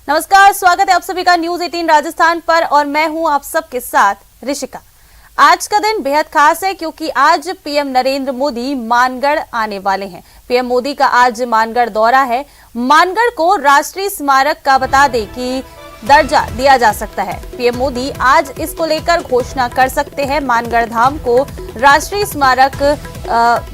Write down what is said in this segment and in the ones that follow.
नमस्कार, स्वागत है आप सभी का न्यूज 18 राजस्थान पर और मैं हूं आप सबके साथ ऋषिका। आज का दिन बेहद खास है क्योंकि आज पीएम नरेंद्र मोदी मानगढ़ आने वाले हैं। पीएम मोदी का आज मानगढ़ दौरा है। मानगढ़ को राष्ट्रीय स्मारक का बता दें कि दर्जा दिया जा सकता है। पीएम मोदी आज इसको लेकर घोषणा कर सकते हैं। मानगढ़ धाम को राष्ट्रीय स्मारक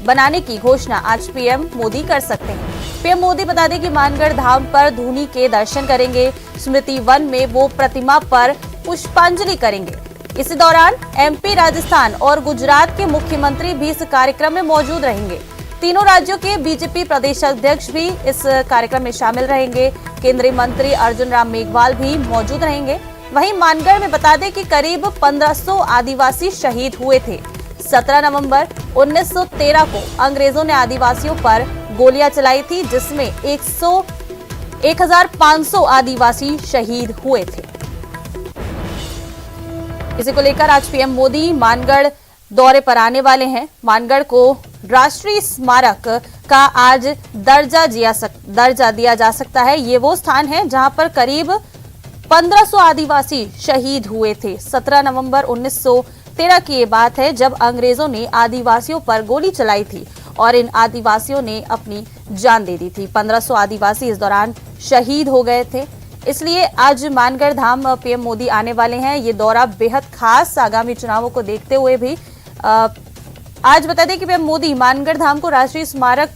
बनाने की घोषणा आज पीएम मोदी कर सकते हैं। पीएम मोदी बता दें कि मानगढ़ धाम पर धूनी के दर्शन करेंगे। स्मृति वन में वो प्रतिमा पर पुष्पांजलि करेंगे। इसी दौरान एमपी, राजस्थान और गुजरात के मुख्यमंत्री भी इस कार्यक्रम में मौजूद रहेंगे। तीनों राज्यों के बीजेपी प्रदेश अध्यक्ष भी इस कार्यक्रम में शामिल रहेंगे। केंद्रीय मंत्री अर्जुन राम मेघवाल भी मौजूद रहेंगे। वहीं मानगढ़ में बता दें कि करीब 1500 आदिवासी शहीद हुए थे। 17 नवंबर 1913 को अंग्रेजों ने आदिवासियों पर गोलियां चलाई थी, जिसमें 1500 आदिवासी शहीद हुए थे। इसी को लेकर आज पीएम मोदी मानगढ़ दौरे पर आने वाले हैं। मानगढ़ को राष्ट्रीय स्मारक का आज दर्जा दिया जा सकता है। ये वो स्थान है जहां पर करीब 1500 आदिवासी शहीद हुए थे। 17 नवंबर 1913 की ये बात है जब अंग्रेजों ने आदिवासियों पर गोली चलाई थी और इन आदिवासियों ने अपनी जान दे दी थी। 1500 आदिवासी इस दौरान शहीद हो गए थे। इसलिए आज मानगढ़ धाम पीएम मोदी आने वाले हैं। ये दौरा बेहद खास आगामी चुनावों को देखते हुए भी आज बता दें कि पीएम मोदी मानगढ़ धाम को राष्ट्रीय स्मारक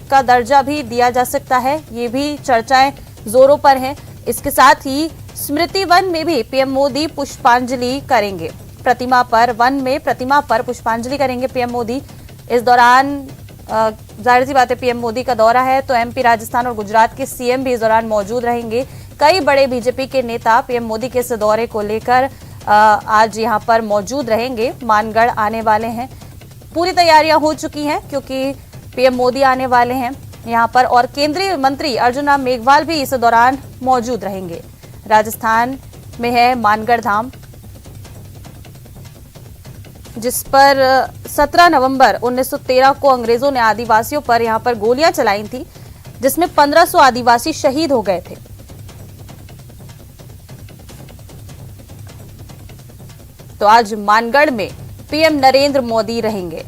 का दर्जा भी दिया जा सकता है। ये भी चर्चाएं जोरों पर हैं। इसके साथ ही स्मृति वन में भी पीएम मोदी पुष्पांजलि करेंगे। प्रतिमा पर पुष्पांजलि करेंगे पीएम मोदी। इस दौरान जाहिर सी बात है पीएम मोदी का दौरा है तो एमपी, राजस्थान और गुजरात के सीएम भी इस दौरान मौजूद रहेंगे। कई बड़े बीजेपी के नेता पीएम मोदी के इस दौरे को लेकर आज यहां पर मौजूद रहेंगे। मानगढ़ आने वाले हैं। पूरी तैयारियां हो चुकी हैं क्योंकि पीएम मोदी आने वाले हैं यहां पर और केंद्रीय मंत्री अर्जुन राम मेघवाल भी इस दौरान मौजूद रहेंगे। राजस्थान में है मानगढ़ धाम, जिस पर 17 नवंबर 1913 को अंग्रेजों ने आदिवासियों पर यहां पर गोलियां चलाई थी, जिसमें 1500 आदिवासी शहीद हो गए थे। तो आज मानगढ़ में पीएम नरेंद्र मोदी रहेंगे।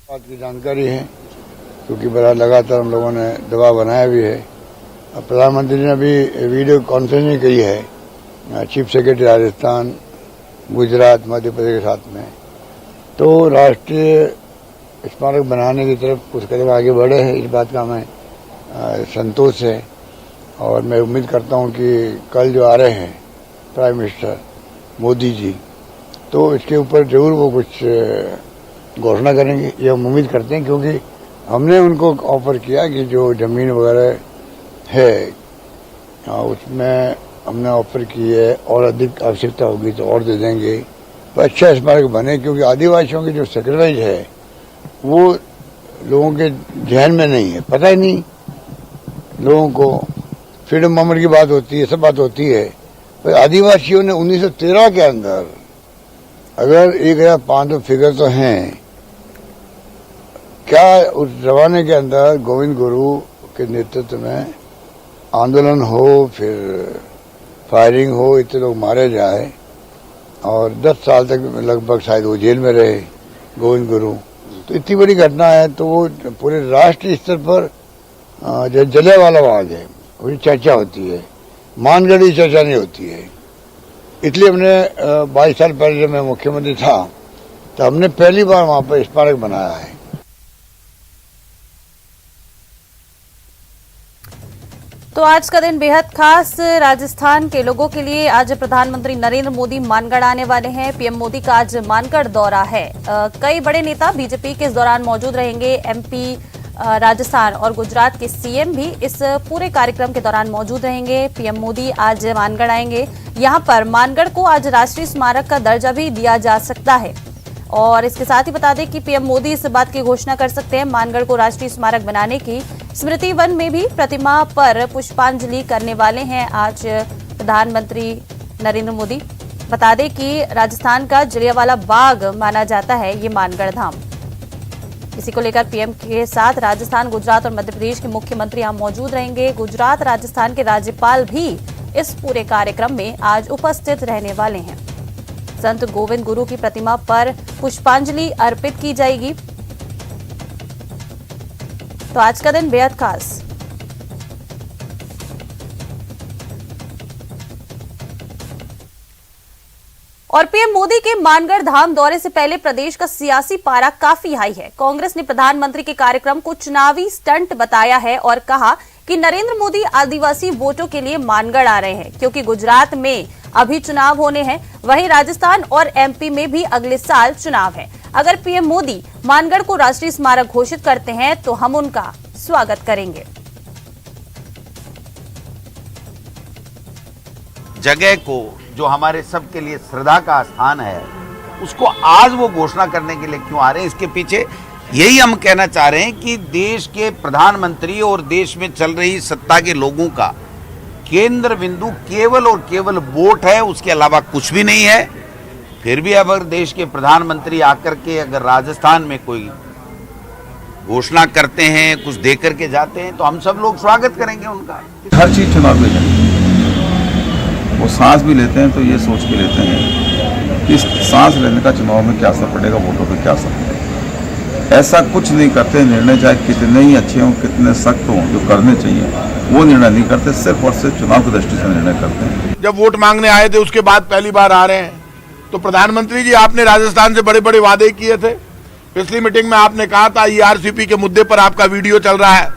बात की जानकारी है क्योंकि बड़ा लगातार हम लोगों ने दबाव बनाया भी है। प्रधानमंत्री ने अभी वीडियो कॉन्फ्रेंसिंग की है चीफ सेक्रेटरी राजस्थान, गुजरात, मध्य प्रदेश के साथ में। तो राष्ट्रीय स्मारक बनाने की तरफ कुछ कदम आगे बढ़े हैं। इस बात का हमें संतोष है और मैं उम्मीद करता हूं कि कल जो आ रहे हैं प्राइम मिनिस्टर मोदी जी, तो इसके ऊपर जरूर वो कुछ घोषणा करेंगे, ये हम उम्मीद करते हैं। क्योंकि हमने उनको ऑफर किया कि जो जमीन वगैरह है उसमें हमने ऑफर की है और अधिक आवश्यकता होगी तो और दे देंगे। तो अच्छा स्मारक बने क्योंकि आदिवासियों की जो सेक्रेटरीज है वो लोगों के ध्यान में नहीं है, पता ही नहीं लोगों को। फ्रीडम मूवमेंट की बात होती है, सब बात होती है, पर आदिवासियों ने 1913 के अंदर अगर 1500 फिगर तो हैं, क्या उस जमाने के अंदर गोविंद गुरु के नेतृत्व में आंदोलन हो, फिर फायरिंग हो, इतने लोग मारे जाए और 10 साल तक लगभग शायद वो जेल में रहे गोविंद गुरु। तो इतनी बड़ी घटना है तो वो पूरे राष्ट्रीय स्तर पर जलियांवाला बाग है, वही चर्चा होती है, मानगढ़ की चर्चा नहीं होती है। इसलिए हमने 22 साल पहले जब मैं मुख्यमंत्री था तो हमने पहली बार वहां पर स्मारक बनाया है। तो आज का दिन बेहद खास राजस्थान के लोगों के लिए। आज प्रधानमंत्री नरेंद्र मोदी मानगढ़ आने वाले हैं। पीएम मोदी का आज मानगढ़ दौरा है। कई बड़े नेता बीजेपी के इस दौरान मौजूद रहेंगे। एमपी, राजस्थान और गुजरात के सीएम भी इस पूरे कार्यक्रम के दौरान मौजूद रहेंगे। पीएम मोदी आज मानगढ़ आएंगे। यहां पर मानगढ़ को आज राष्ट्रीय स्मारक का दर्जा भी दिया जा सकता है और इसके साथ ही बता दें कि पीएम मोदी इस बात की घोषणा कर सकते हैं मानगढ़ को राष्ट्रीय स्मारक बनाने की। स्मृति वन में भी प्रतिमा पर पुष्पांजलि करने वाले हैं आज प्रधानमंत्री नरेंद्र मोदी। बता दें कि राजस्थान का जलियांवाला बाग माना जाता है ये मानगढ़ धाम। इसी को लेकर पीएम के साथ राजस्थान, गुजरात और मध्य प्रदेश के मुख्यमंत्री यहां मौजूद रहेंगे। गुजरात, राजस्थान के राज्यपाल भी इस पूरे कार्यक्रम में आज उपस्थित रहने वाले हैं। संत गोविंद गुरु की प्रतिमा पर पुष्पांजलि अर्पित की जाएगी। तो आज का दिन बेहद खास। और पीएम मोदी के मानगढ़ धाम दौरे से पहले प्रदेश का सियासी पारा काफी हाई है। कांग्रेस ने प्रधानमंत्री के कार्यक्रम को चुनावी स्टंट बताया है और कहा कि नरेंद्र मोदी आदिवासी वोटों के लिए मानगढ़ आ रहे हैं, क्योंकि गुजरात में अभी चुनाव होने हैं, वहीं राजस्थान और एमपी में भी अगले साल चुनाव है। अगर पीएम मोदी मानगढ़ को राष्ट्रीय स्मारक घोषित करते हैं तो हम उनका स्वागत करेंगे। जगह को जो हमारे सबके लिए श्रद्धा का स्थान है, उसको आज वो घोषणा करने के लिए क्यों आ रहे हैं, इसके पीछे यही हम कहना चाह रहे हैं कि देश के प्रधानमंत्री और देश में चल रही सत्ता के लोगों का केंद्र बिंदु केवल और केवल वोट है, उसके अलावा कुछ भी नहीं है। फिर भी अगर देश के प्रधानमंत्री आकर के अगर राजस्थान में कोई घोषणा करते हैं, कुछ दे करके जाते हैं, तो हम सब लोग स्वागत करेंगे उनका। हर चीज चुनाव में है। वो सांस भी लेते हैं तो ये सोच के लेते हैं कि सांस लेने का चुनाव में क्या असर पड़ेगा, वोटों पे क्या असर पड़ेगा। ऐसा कुछ नहीं करते। निर्णय चाहे कितने ही अच्छे हों, कितने सख्त हों, जो करने चाहिए वो निर्णय नहीं करते, सिर्फ और सिर्फ चुनाव की दृष्टि से निर्णय करते हैं। जब वोट मांगने आए थे उसके बाद पहली बार आ रहे हैं, तो प्रधानमंत्री जी आपने राजस्थान से बड़े बड़े वादे किए थे। पिछली मीटिंग में आपने कहा था ईआरसीपी के मुद्दे पर आपका वीडियो चल रहा है,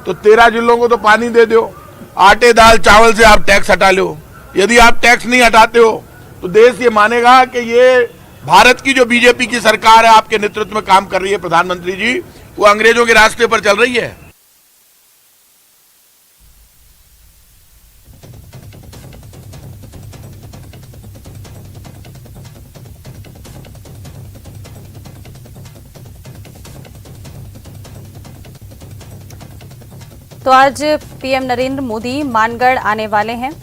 तो 13 जिलों को तो पानी दे दो, आटे दाल चावल से आप टैक्स हटा लो। यदि आप टैक्स नहीं हटाते हो तो देश ये मानेगा कि ये भारत की जो बीजेपी की सरकार है, आपके नेतृत्व में काम कर रही है प्रधानमंत्री जी, वो अंग्रेजों के रास्ते पर चल रही है। तो आज पीएम नरेंद्र मोदी मानगढ़ आने वाले हैं।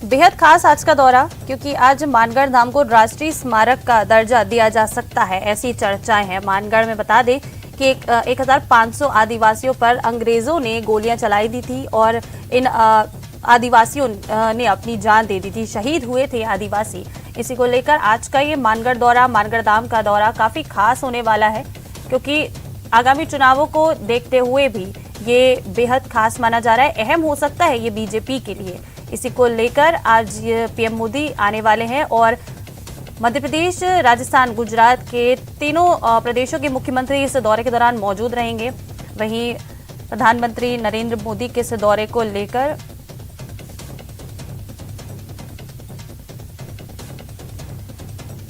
बेहद खास आज का दौरा, क्योंकि आज मानगढ़ धाम को राष्ट्रीय स्मारक का दर्जा दिया जा सकता है, ऐसी चर्चाएं हैं। मानगढ़ में बता दें कि 1500 आदिवासियों पर अंग्रेजों ने गोलियां चलाई दी थी और इन आदिवासियों ने अपनी जान दे दी थी, शहीद हुए थे आदिवासी। इसी को लेकर आज का ये मानगढ़ दौरा, मानगढ़ धाम का दौरा काफी खास होने वाला है, क्योंकि आगामी चुनावों को देखते हुए भी ये बेहद खास माना जा रहा है। अहम हो सकता है ये बीजेपी के लिए। इसी को लेकर आज पीएम मोदी आने वाले हैं और मध्य प्रदेश, राजस्थान, गुजरात के तीनों प्रदेशों के मुख्यमंत्री इस दौरे के दौरान मौजूद रहेंगे। वहीं प्रधानमंत्री नरेंद्र मोदी के इस दौरे को लेकर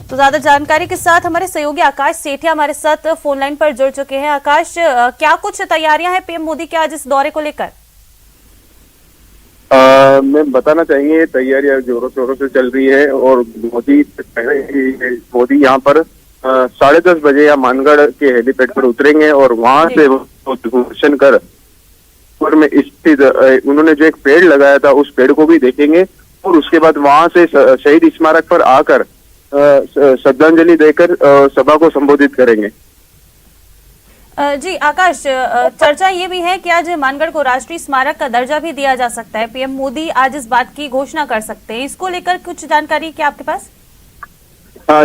तो ज्यादा जानकारी के साथ हमारे सहयोगी आकाश सेठिया हमारे साथ फोन लाइन पर जुड़ चुके हैं। आकाश, क्या कुछ तैयारियां हैं पीएम मोदी के आज इस दौरे को लेकर? मैं बताना चाहेंगे, तैयारियां जोरों शोरों से चल रही है और मोदी यहाँ पर 10:30 बजे या मानगढ़ के हेलीपैड पर उतरेंगे और वहां से दर्शन कर में स्थित उन्होंने जो एक पेड़ लगाया था उस पेड़ को भी देखेंगे और उसके बाद वहां से शहीद स्मारक पर आकर श्रद्धांजलि देकर सभा को संबोधित करेंगे। जी आकाश, चर्चा ये भी है कि आज मानगढ़ को राष्ट्रीय स्मारक का दर्जा भी दिया जा सकता है। पीएम मोदी आज इस बात की घोषणा कर सकते हैं, इसको लेकर कुछ जानकारी क्या आपके पास?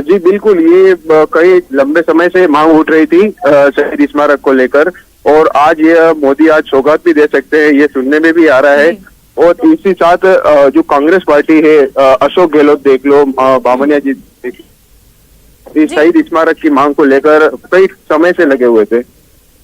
जी बिल्कुल, ये कई लंबे समय से मांग उठ रही थी शहीद स्मारक को लेकर और आज ये मोदी आज सौगात भी दे सकते हैं, ये सुनने में भी आ रहा है। और इसी साथ जो कांग्रेस पार्टी है, अशोक गहलोत देख लो, बामनिया जी देख लो, इस शहीद स्मारक की मांग को लेकर कई समय से लगे हुए थे।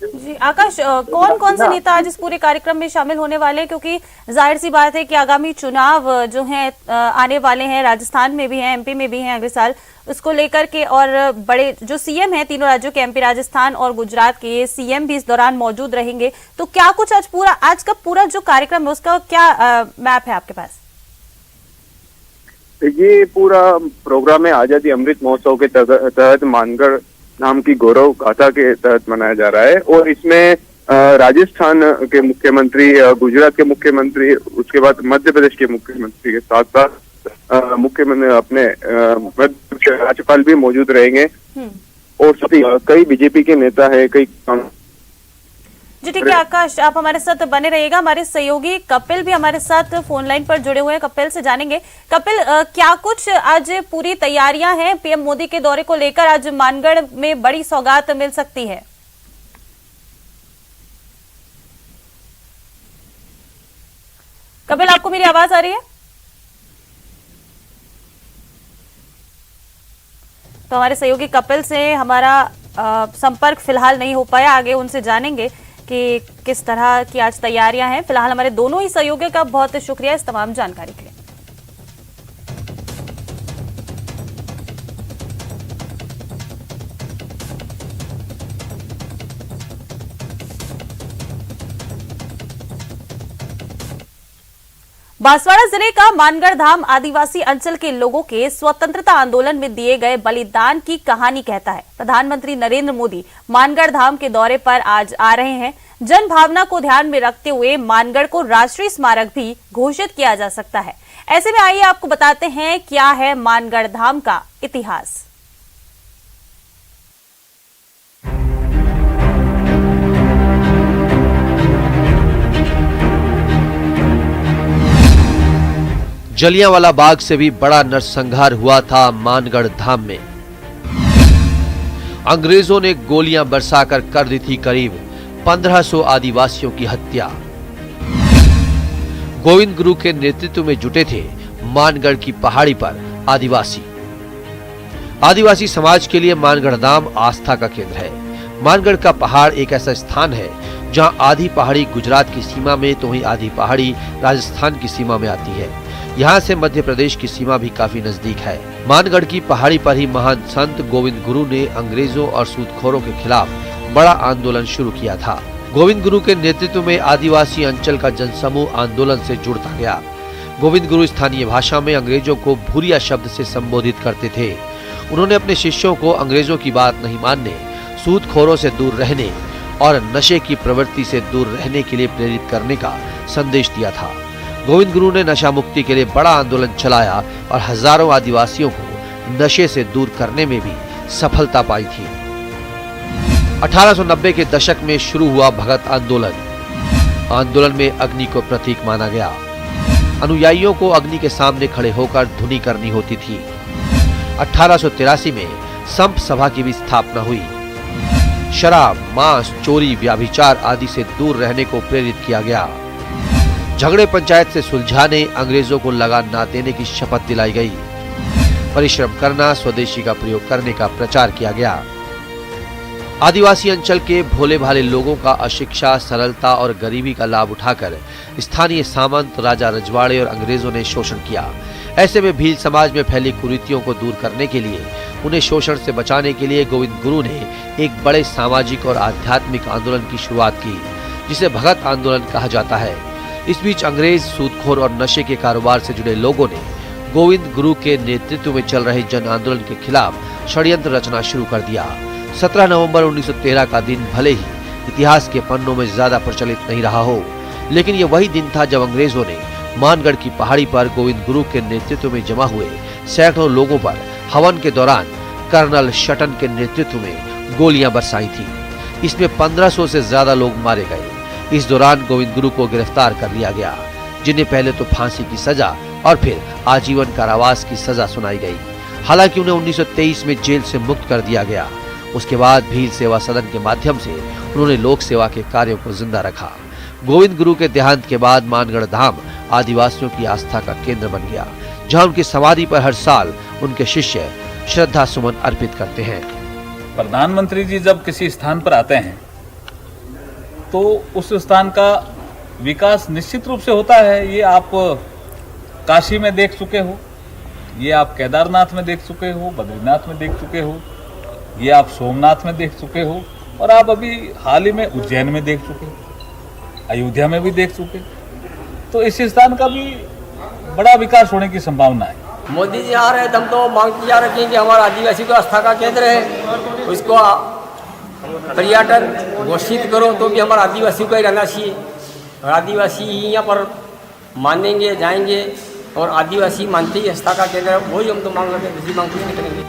जी आकाश, कौन कौन से नेता आज इस पूरे कार्यक्रम में शामिल होने वाले हैं? क्योंकि जाहिर सी बात है कि आगामी चुनाव जो हैं आने वाले हैं, राजस्थान में भी हैं, एमपी में भी हैं अगले साल, उसको लेकर के और बड़े जो सीएम हैं तीनों राज्यों के, एमपी, राजस्थान और गुजरात के सीएम भी इस दौरान मौजूद रहेंगे। तो क्या कुछ आज का पूरा जो कार्यक्रम है उसका क्या मैप है आपके पास? ये पूरा प्रोग्राम है आजादी अमृत महोत्सव के तहत मानगढ़ नाम की गौरव गाथा के तहत मनाया जा रहा है और इसमें राजस्थान के मुख्यमंत्री, गुजरात के मुख्यमंत्री, उसके बाद मध्य प्रदेश के मुख्यमंत्री के साथ साथ मुख्यमंत्री अपने राज्यपाल भी मौजूद रहेंगे और साथ ही कई बीजेपी के नेता है, कई जी ठीक है आकाश, आप हमारे साथ बने रहिएगा। हमारे सहयोगी कपिल भी हमारे साथ फोन लाइन पर जुड़े हुए हैं, कपिल से जानेंगे। कपिल, क्या कुछ आज पूरी तैयारियां हैं पीएम मोदी के दौरे को लेकर? आज मानगढ़ में बड़ी सौगात मिल सकती है। कपिल, आपको मेरी आवाज आ रही है? तो हमारे सहयोगी कपिल से हमारा संपर्क फिलहाल नहीं हो पाया। आगे उनसे जानेंगे कि किस तरह की आज तैयारियां हैं। फिलहाल हमारे दोनों ही सहयोगियों का बहुत शुक्रिया इस तमाम जानकारी के लिए। बांसवाड़ा जिले का मानगढ़ धाम आदिवासी अंचल के लोगों के स्वतंत्रता आंदोलन में दिए गए बलिदान की कहानी कहता है। प्रधानमंत्री नरेंद्र मोदी मानगढ़ धाम के दौरे पर आज आ रहे हैं। जन भावना को ध्यान में रखते हुए मानगढ़ को राष्ट्रीय स्मारक भी घोषित किया जा सकता है। ऐसे में आइए आपको बताते हैं क्या है मानगढ़ धाम का इतिहास। जलियांवाला बाग से भी बड़ा नरसंहार हुआ था मानगढ़ धाम में। अंग्रेजों ने गोलियां बरसाकर कर दी थी करीब 1500 आदिवासियों की हत्या। गोविंद गुरु के नेतृत्व में जुटे थे मानगढ़ की पहाड़ी पर आदिवासी समाज के लिए मानगढ़ धाम आस्था का केंद्र है। मानगढ़ का पहाड़ एक ऐसा स्थान है जहां आधी पहाड़ी गुजरात की सीमा में तो वहीं आधी पहाड़ी राजस्थान की सीमा में आती है। यहाँ से मध्य प्रदेश की सीमा भी काफी नजदीक है। मानगढ़ की पहाड़ी पर ही महान संत गोविंद गुरु ने अंग्रेजों और सूदखोरों के खिलाफ बड़ा आंदोलन शुरू किया था। गोविंद गुरु के नेतृत्व में आदिवासी अंचल का जनसमूह आंदोलन से जुड़ता गया। गोविंद गुरु स्थानीय भाषा में अंग्रेजों को भूरिया शब्द से संबोधित करते थे। उन्होंने अपने शिष्यों को अंग्रेजों की बात नहीं मानने, सूदखोरों से दूर रहने और नशे की प्रवृत्ति से दूर रहने के लिए प्रेरित करने का संदेश दिया था। गोविंद गुरु ने नशा मुक्ति के लिए बड़ा आंदोलन चलाया और हजारों आदिवासियों को नशे से दूर करने में भी सफलता पाई थी। 1890 के दशक में शुरू हुआ भगत आंदोलन में अग्नि को प्रतीक माना गया। अनुयायियों को अग्नि के सामने खड़े होकर धुनी करनी होती थी। 1883 में संप सभा की भी स्थापना हुई। शराब, मांस, चोरी, व्याभिचार आदि से दूर रहने को प्रेरित किया गया। झगड़े पंचायत से सुलझाने, अंग्रेजों को लगान न देने की शपथ दिलाई गई। परिश्रम करना, स्वदेशी का प्रयोग करने का प्रचार किया गया। आदिवासी अंचल के भोले भाले लोगों का अशिक्षा, सरलता और गरीबी का लाभ उठाकर स्थानीय सामंत, राजा रजवाड़े और अंग्रेजों ने शोषण किया। ऐसे में भील समाज में फैली कुरीतियों को दूर करने के लिए, उन्हें शोषण से बचाने के लिए गोविंद गुरु ने एक बड़े सामाजिक और आध्यात्मिक आंदोलन की शुरुआत की, जिसे भगत आंदोलन कहा जाता है। इस बीच अंग्रेज, सूदखोर और नशे के कारोबार से जुड़े लोगों ने गोविंद गुरु के नेतृत्व में चल रहे जन आंदोलन के खिलाफ षड्यंत्र रचना शुरू कर दिया। 17 नवंबर 1913 का दिन भले ही इतिहास के पन्नों में ज्यादा प्रचलित नहीं रहा हो, लेकिन ये वही दिन था जब अंग्रेजों ने मानगढ़ की पहाड़ी पर गोविंद गुरु के नेतृत्व में जमा हुए सैकड़ों लोगों पर हवन के दौरान कर्नल शटन के नेतृत्व में गोलियां बरसाई थी। इसमें 1500 से ज्यादा लोग मारे गए। इस दौरान गोविंद गुरु को गिरफ्तार कर लिया गया, जिन्हें पहले तो फांसी की सजा और फिर आजीवन कारावास की सजा सुनाई गई। हालांकि उन्हें 1923 में जेल से मुक्त कर दिया गया। उसके बाद भील सेवा सदन के माध्यम से उन्होंने लोक सेवा के कार्यों को जिंदा रखा। गोविंद गुरु के देहांत के बाद मानगढ़ धाम आदिवासियों की आस्था का केंद्र बन गया, जहां उनकी समाधि पर हर साल उनके शिष्य श्रद्धा सुमन अर्पित करते हैं। प्रधानमंत्री जी जब किसी स्थान पर आते हैं तो उस स्थान का विकास निश्चित रूप से होता है। ये आप काशी में देख चुके हो, ये आप केदारनाथ में देख चुके हो, बद्रीनाथ में देख चुके हो, ये आप सोमनाथ में देख चुके हो और आप अभी हाल ही में उज्जैन में देख चुके हो, अयोध्या में भी देख चुके। तो इस स्थान का भी बड़ा विकास होने की संभावना है। मोदी जी आ रहे थे, हम तो मांग जा रहे कि हमारा आदिवासी को आस्था का केंद्र है, उसको पर्यटन घोषित करो तो भी हमारा आदिवासी को ही रहना चाहिए और आदिवासी ही यहाँ पर मानेंगे, जाएंगे और आदिवासी मानते ही आस्था का केंद्र है, वही हम तो मांग रहे हैं, दूसरी मांग नहीं करेंगे।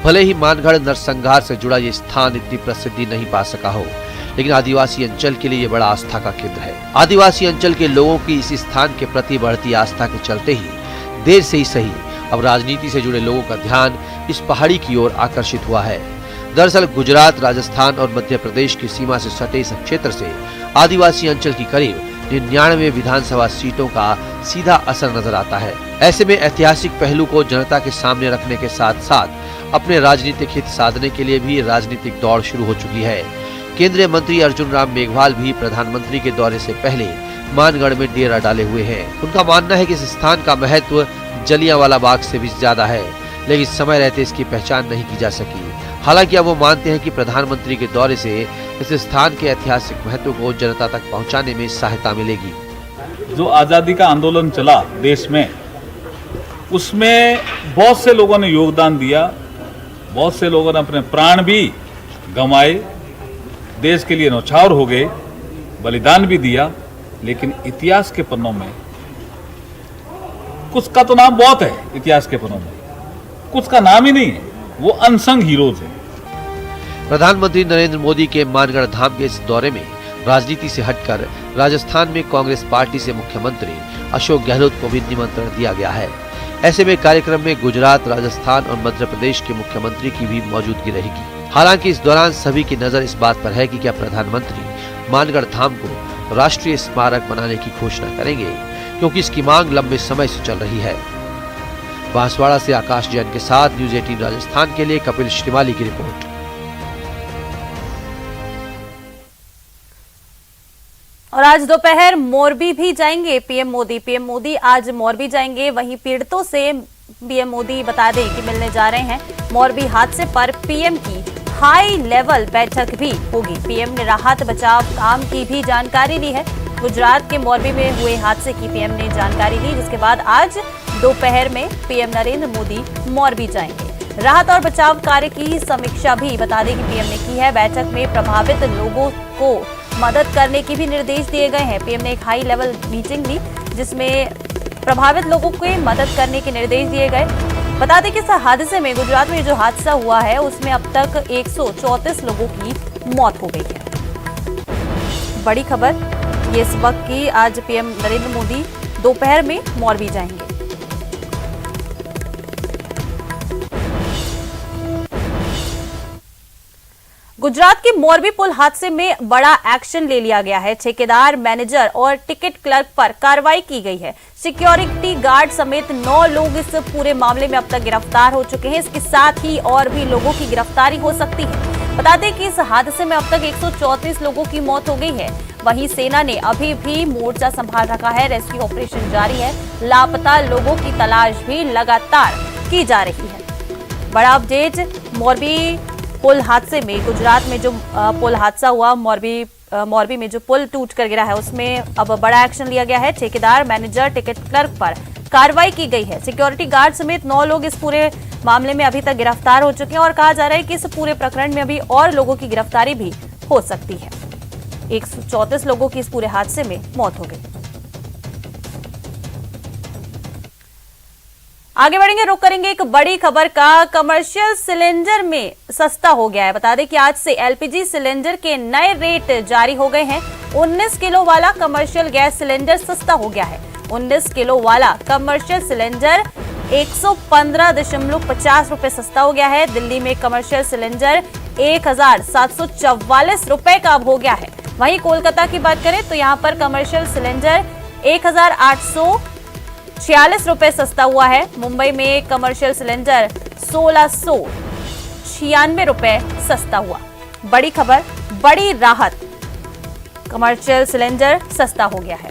भले ही मानगढ़ नरसंहार से जुड़ा ये स्थान इतनी प्रसिद्धि नहीं पा सका हो, लेकिन आदिवासी अंचल के लिए ये बड़ा आस्था का केंद्र है। आदिवासी अंचल के लोगों की इस स्थान के प्रति बढ़ती आस्था के चलते ही देर से ही सही अब राजनीति से जुड़े लोगों का ध्यान इस पहाड़ी की ओर आकर्षित हुआ है। दरअसल गुजरात, राजस्थान और मध्य प्रदेश की सीमा से सटे इस क्षेत्र से आदिवासी अंचल की करीब 99 विधानसभा सीटों का सीधा असर नजर आता है। ऐसे में ऐतिहासिक पहलू को जनता के सामने रखने के साथ साथ अपने राजनीतिक हित साधने के लिए भी राजनीतिक दौड़ शुरू हो चुकी है। केंद्रीय मंत्री अर्जुन राम मेघवाल भी प्रधानमंत्री के दौरे से पहले मानगढ़ में डेरा डाले हुए हैं। उनका मानना है कि इस स्थान का महत्व जलियांवाला बाग से भी ज्यादा है, लेकिन समय रहते इसकी पहचान नहीं की जा सकी। हालांकि अब वो मानते हैं कि प्रधानमंत्री के दौरे से इस स्थान के ऐतिहासिक महत्व को जनता तक पहुंचाने में सहायता मिलेगी। जो आज़ादी का आंदोलन चला देश में, उसमें बहुत से लोगों ने योगदान दिया, बहुत से लोगों ने अपने प्राण भी गंवाए, देश के लिए न्यौछावर हो गए, बलिदान भी दिया। लेकिन इतिहास के पन्नों में कुछ का तो नाम बहुत है, इतिहास के पन्नों में कुछ का नाम ही नहीं है, वो अनसंग हीरोज हैं। प्रधानमंत्री नरेंद्र मोदी के मानगढ़ धाम के इस दौरे में राजनीति से हटकर राजस्थान में कांग्रेस पार्टी से मुख्यमंत्री अशोक गहलोत को भी निमंत्रण दिया गया है। ऐसे में कार्यक्रम में गुजरात, राजस्थान और मध्य प्रदेश के मुख्यमंत्री की भी मौजूदगी रहेगी। हालांकि इस दौरान सभी की नजर इस बात पर है कि क्या प्रधानमंत्री मानगढ़ धाम को राष्ट्रीय स्मारक बनाने की घोषणा करेंगे, क्योंकि इसकी मांग लंबे समय से चल रही है। बांसवाड़ा से आकाश जैन के साथ न्यूज 18 राजस्थान के लिए कपिल श्रीमाली की रिपोर्ट। और आज दोपहर मोरबी भी जाएंगे पीएम मोदी। पीएम मोदी आज मोरबी जाएंगे। वहीं पीड़ितों से पीएम मोदी बता दें कि मिलने जा रहे हैं। मोरबी हादसे पर पीएम की हाई लेवल बैठक भी होगी। पीएम ने राहत बचाव काम की भी जानकारी ली है। गुजरात के मोरबी में हुए हादसे की पीएम ने जानकारी ली, जिसके बाद आज दोपहर में पीएम नरेंद्र मोदी मोरबी जाएंगे। राहत और बचाव कार्य की समीक्षा भी बता दें कि पीएम ने की है। बैठक में प्रभावित लोगों को मदद करने की भी निर्देश दिए गए हैं। पीएम ने एक हाई लेवल मीटिंग ली, जिसमें प्रभावित लोगों को मदद करने के निर्देश दिए गए। बता दें कि इस हादसे में, गुजरात में जो हादसा हुआ है, उसमें अब तक 134 लोगों की मौत हो गई है। बड़ी खबर ये इस वक्त की, आज पीएम नरेंद्र मोदी दोपहर में मोरबी जाएंगे। गुजरात के मोरबी पुल हादसे में बड़ा एक्शन ले लिया गया है। ठेकेदार, मैनेजर और टिकट क्लर्क पर कार्रवाई की गई है। सिक्योरिटी गार्ड समेत 9 लोग इस पूरे मामले में अब तक गिरफ्तार हो चुके हैं। इसके साथ ही और भी लोगों की गिरफ्तारी हो सकती है। बता दें कि इस हादसे में अब तक 134 लोगों की मौत हो गई है। वहीं सेना ने अभी भी मोर्चा संभाल रखा है। रेस्क्यू ऑपरेशन जारी है। लापता लोगों की तलाश भी लगातार की जा रही है। बड़ा अपडेट मोरबी पुल हादसे में, गुजरात में जो पुल हादसा हुआ, मोरबी में जो पुल टूट कर गिरा है, उसमें अब बड़ा एक्शन लिया गया है। ठेकेदार, मैनेजर, टिकट क्लर्क पर कार्रवाई की गई है। सिक्योरिटी गार्ड समेत 9 लोग इस पूरे मामले में अभी तक गिरफ्तार हो चुके हैं और कहा जा रहा है कि इस पूरे प्रकरण में अभी और लोगों की गिरफ्तारी भी हो सकती है। 134 लोगों की इस पूरे हादसे में मौत हो गई। आगे बढ़ेंगे, रुक करेंगे एक बड़ी खबर का। कमर्शियल सिलेंडर में सस्ता हो गया है। बता दें कि आज से एलपीजी सिलेंडर के नए रेट जारी हो गए हैं। 19 किलो वाला कमर्शियल गैस सिलेंडर सस्ता हो गया है। 19 किलो वाला कमर्शियल सिलेंडर 115.50 रुपए सस्ता हो गया है। दिल्ली में कमर्शियल सिलेंडर 1744 रुपए का अब हो गया है। वहीं कोलकाता की बात करें तो यहां पर कमर्शियल सिलेंडर 1846 रुपए सस्ता हुआ है। मुंबई में कमर्शियल सिलेंडर 1696 रुपए सस्ता हुआ। बड़ी खबर, बड़ी राहत, कमर्शियल सिलेंडर सस्ता हो गया है।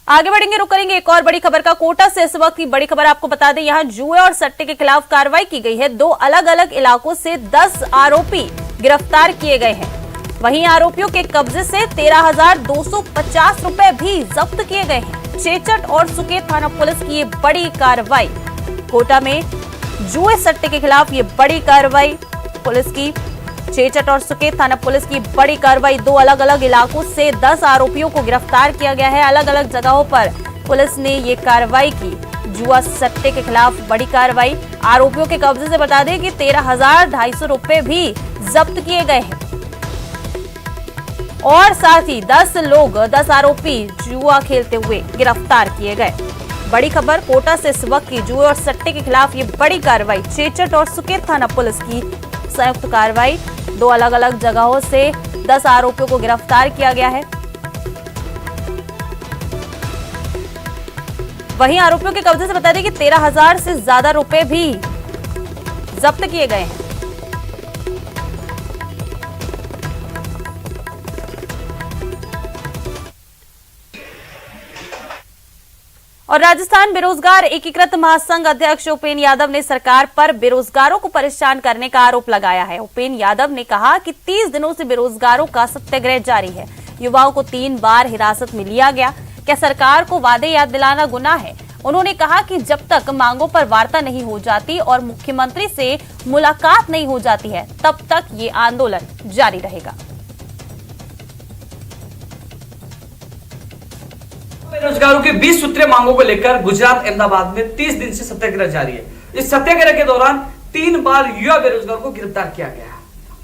आगे बढ़ेंगे, रुक करेंगे एक और बड़ी खबर का। कोटा से इस वक्त की बड़ी खबर आपको बता दें, यहां जुए और सट्टे के खिलाफ कार्रवाई की गई है। 2 अलग अलग इलाकों से 10 आरोपी गिरफ्तार किए गए हैं। वहीं आरोपियों के कब्जे से 13,250 रुपए भी जब्त किए गए हैं। चेचट और सुकेत थाना पुलिस की ये बड़ी कार्रवाई। कोटा में जुए सट्टे के खिलाफ ये बड़ी कार्रवाई पुलिस की। चेचट और सुकेत थाना पुलिस की बड़ी कार्रवाई। 2 अलग अलग इलाकों से 10 आरोपियों को गिरफ्तार किया गया है। अलग अलग जगहों पर पुलिस ने ये कार्रवाई की। जुआ सट्टे के खिलाफ बड़ी कार्रवाई। आरोपियों के कब्जे से बता दें कि 13,250 रुपए भी जब्त किए गए हैं और साथ ही 10 आरोपी जुआ खेलते हुए गिरफ्तार किए गए। बड़ी खबर कोटा से इस वक्त की जुए और सट्टे के खिलाफ ये बड़ी कार्रवाई। चेचट और सुकेत थाना पुलिस की संयुक्त कार्रवाई। 2 अलग अलग जगहों से 10 आरोपियों को गिरफ्तार किया गया है। वहीं आरोपियों के कब्जे से बता दें कि 13,000 से ज्यादा रुपए भी जब्त किए गए हैं। और राजस्थान बेरोजगार एकीकृत महासंघ अध्यक्ष उपेन यादव ने सरकार पर बेरोजगारों को परेशान करने का आरोप लगाया है। उपेन यादव ने कहा कि 30 दिनों से बेरोजगारों का सत्याग्रह जारी है। युवाओं को 3 बार हिरासत में लिया गया। क्या सरकार को वादे याद दिलाना गुनाह है? उन्होंने कहा कि जब तक मांगों पर वार्ता नहीं हो जाती और मुख्यमंत्री से मुलाकात नहीं हो जाती है, तब तक ये आंदोलन जारी रहेगा। बेरोजगारों की 20 सूत्रीय मांगों को लेकर गुजरात अहमदाबाद में 30 दिन से सत्याग्रह जारी है। इस सत्याग्रह के दौरान 3 बार युवा बेरोजगारों को गिरफ्तार किया गया।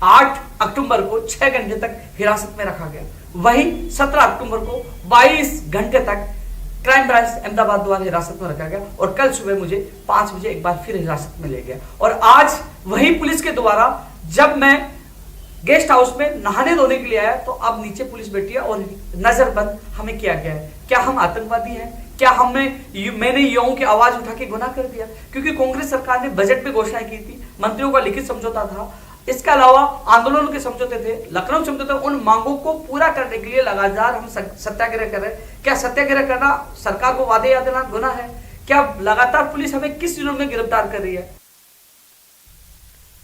8 अक्टूबर को 6 घंटे तक हिरासत में रखा गया। वहीं 17 अक्टूबर को 22 घंटे तक क्राइम ब्रांच अहमदाबाद द्वारा हिरासत में रखा गया और कल सुबह मुझे 5 बजे एक बार फिर हिरासत में ले गया। और आज वही पुलिस के द्वारा जब मैं गेस्ट हाउस में नहाने धोने के लिए आया तो अब नीचे पुलिस बैठी है और नजरबंद हमें किया गया है। क्या हम आतंकवादी हैं? क्या मैंने युवाओं की आवाज उठा के गुनाह कर दिया? क्योंकि कांग्रेस सरकार ने बजट में घोषणाएं की थी, मंत्रियों का लिखित समझौता था, इसके अलावा आंदोलनों के समझौते थे, लखनऊ समझौते। उन मांगों को पूरा करने के लिए लगातार हम सत्याग्रह कर रहे हैं। क्या सत्याग्रह करना सरकार को वादे याद दिलाना गुनाह है? क्या लगातार पुलिस हमें किस दिनों में गिरफ्तार कर रही है?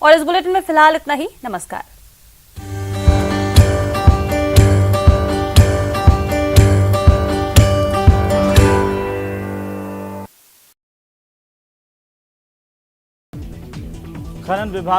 और इस बुलेटिन में फिलहाल इतना ही। नमस्कार। खनन विभाग